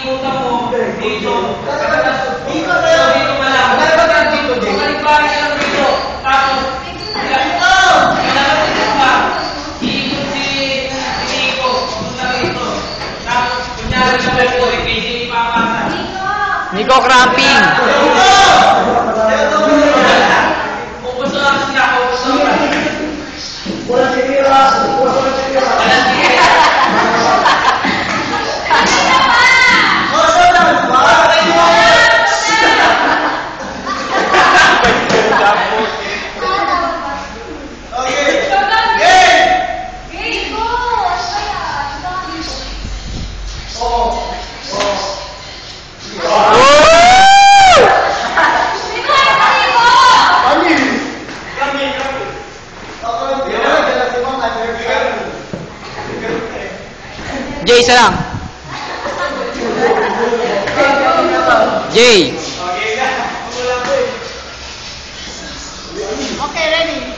ikutan mo dito. Dito pa lang. Kung halimbawa siya lang dito, tapos ilalapit mo pa. Iikot iniiko. Punta rito. Tapos, kunyari sa ito, hindi ipapasa. Nico cramping. Kung gusto lang sila, kung gusto lang. Walang sinira. Walang sinira. Walang sinira. Jay, isa lang. Jay. Okay, ready?